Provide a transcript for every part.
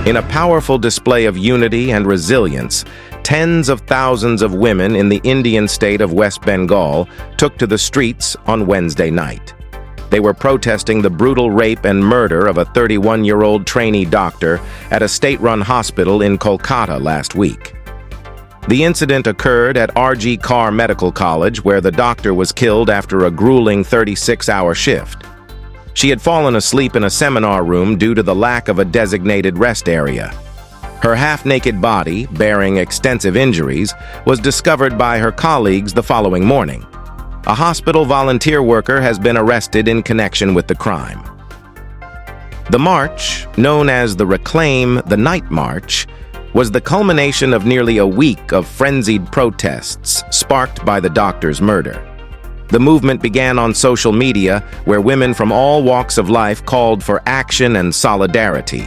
In a powerful display of unity and resilience, tens of thousands of women in the Indian state of West Bengal took to the streets on Wednesday night. They were protesting the brutal rape and murder of a 31-year-old trainee doctor at a state-run hospital in Kolkata last week. The incident occurred at RG Kar Medical College, where the doctor was killed after a grueling 36-hour shift. She had fallen asleep in a seminar room due to the lack of a designated rest area. Her half-naked body, bearing extensive injuries, was discovered by her colleagues the following morning. A hospital volunteer worker has been arrested in connection with the crime. The march, known as the Reclaim the Night March, was the culmination of nearly a week of frenzied protests sparked by the doctor's murder. The movement began on social media, where women from all walks of life called for action and solidarity.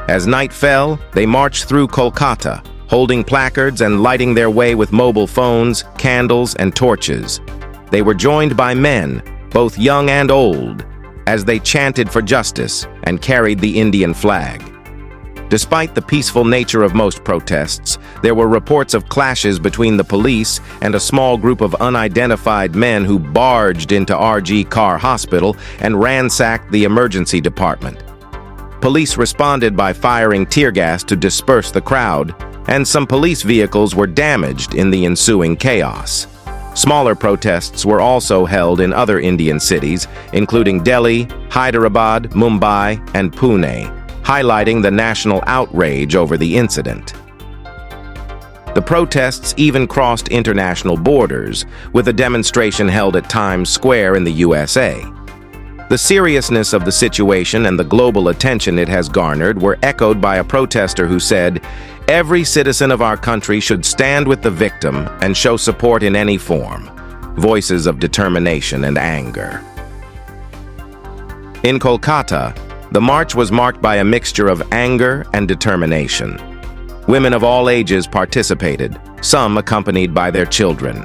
As night fell, they marched through Kolkata, holding placards and lighting their way with mobile phones, candles, and torches. They were joined by men, both young and old, as they chanted for justice and carried the Indian flag. Despite the peaceful nature of most protests, there were reports of clashes between the police and a small group of unidentified men who barged into RG Kar Hospital and ransacked the emergency department. Police responded by firing tear gas to disperse the crowd, and some police vehicles were damaged in the ensuing chaos. Smaller protests were also held in other Indian cities, including Delhi, Hyderabad, Mumbai, and Pune, highlighting the national outrage over the incident. The protests even crossed international borders, with a demonstration held at Times Square in the USA. The seriousness of the situation and the global attention it has garnered were echoed by a protester who said, "Every citizen of our country should stand with the victim and show support in any form." Voices of determination and anger. In Kolkata, the march was marked by a mixture of anger and determination. Women of all ages participated, some accompanied by their children.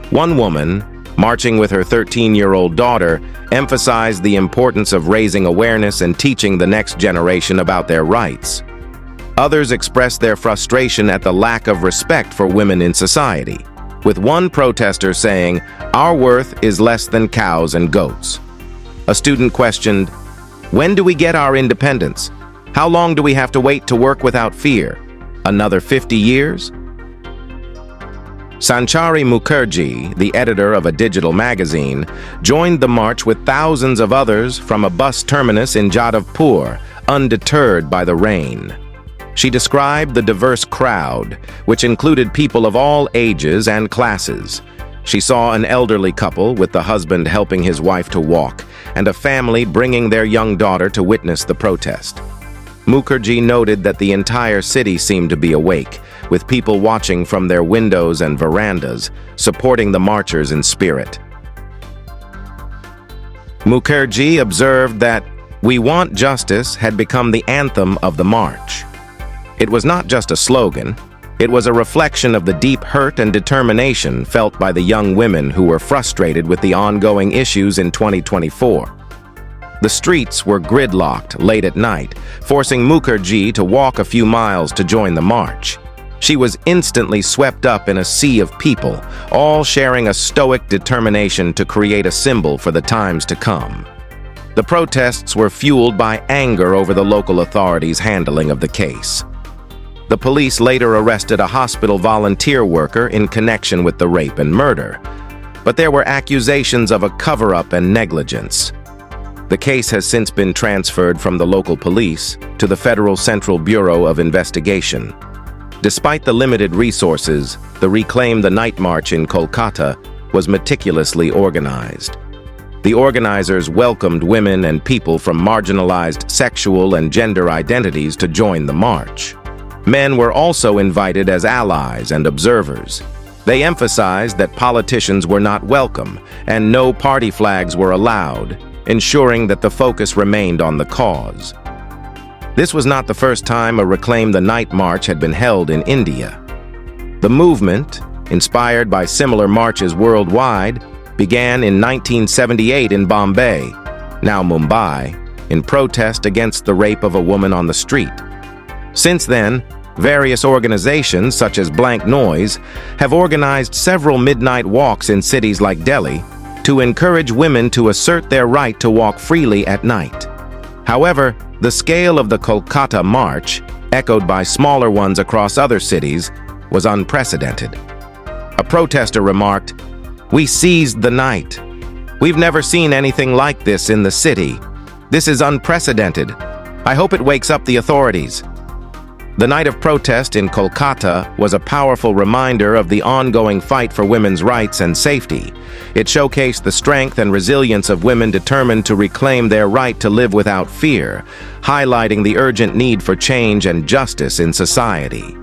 One woman, marching with her 13-year-old daughter, emphasized the importance of raising awareness and teaching the next generation about their rights. Others expressed their frustration at the lack of respect for women in society, with one protester saying, "Our worth is less than cows and goats." A student questioned, "When do we get our independence? How long do we have to wait to work without fear? Another 50 years?" Sanchari Mukherjee, the editor of a digital magazine, joined the march with thousands of others from a bus terminus in Jadavpur, undeterred by the rain. She described the diverse crowd, which included people of all ages and classes. She saw an elderly couple with the husband helping his wife to walk, and a family bringing their young daughter to witness the protest. Mukherjee noted that the entire city seemed to be awake, with people watching from their windows and verandas, supporting the marchers in spirit. Mukherjee observed that "We Want Justice" had become the anthem of the march. It was not just a slogan, it was a reflection of the deep hurt and determination felt by the young women who were frustrated with the ongoing issues in 2024. The streets were gridlocked late at night, forcing Mukherjee to walk a few miles to join the march. She was instantly swept up in a sea of people, all sharing a stoic determination to create a symbol for the times to come. The protests were fueled by anger over the local authorities' handling of the case. The police later arrested a hospital volunteer worker in connection with the rape and murder, but there were accusations of a cover-up and negligence. The case has since been transferred from the local police to the Federal Central Bureau of Investigation. Despite the limited resources, the Reclaim the Night March in Kolkata was meticulously organized. The organizers welcomed women and people from marginalized sexual and gender identities to join the march. Men were also invited as allies and observers. They emphasized that politicians were not welcome and no party flags were allowed, ensuring that the focus remained on the cause. This was not the first time a Reclaim the Night March had been held in India. The movement, inspired by similar marches worldwide, began in 1978 in Bombay, now Mumbai, in protest against the rape of a woman on the street. Since then, various organizations, such as Blank Noise, have organized several midnight walks in cities like Delhi to encourage women to assert their right to walk freely at night. However, the scale of the Kolkata march, echoed by smaller ones across other cities, was unprecedented. A protester remarked, "We seized the night. We've never seen anything like this in the city. This is unprecedented. I hope it wakes up the authorities." The night of protest in Kolkata was a powerful reminder of the ongoing fight for women's rights and safety. It showcased the strength and resilience of women determined to reclaim their right to live without fear, highlighting the urgent need for change and justice in society.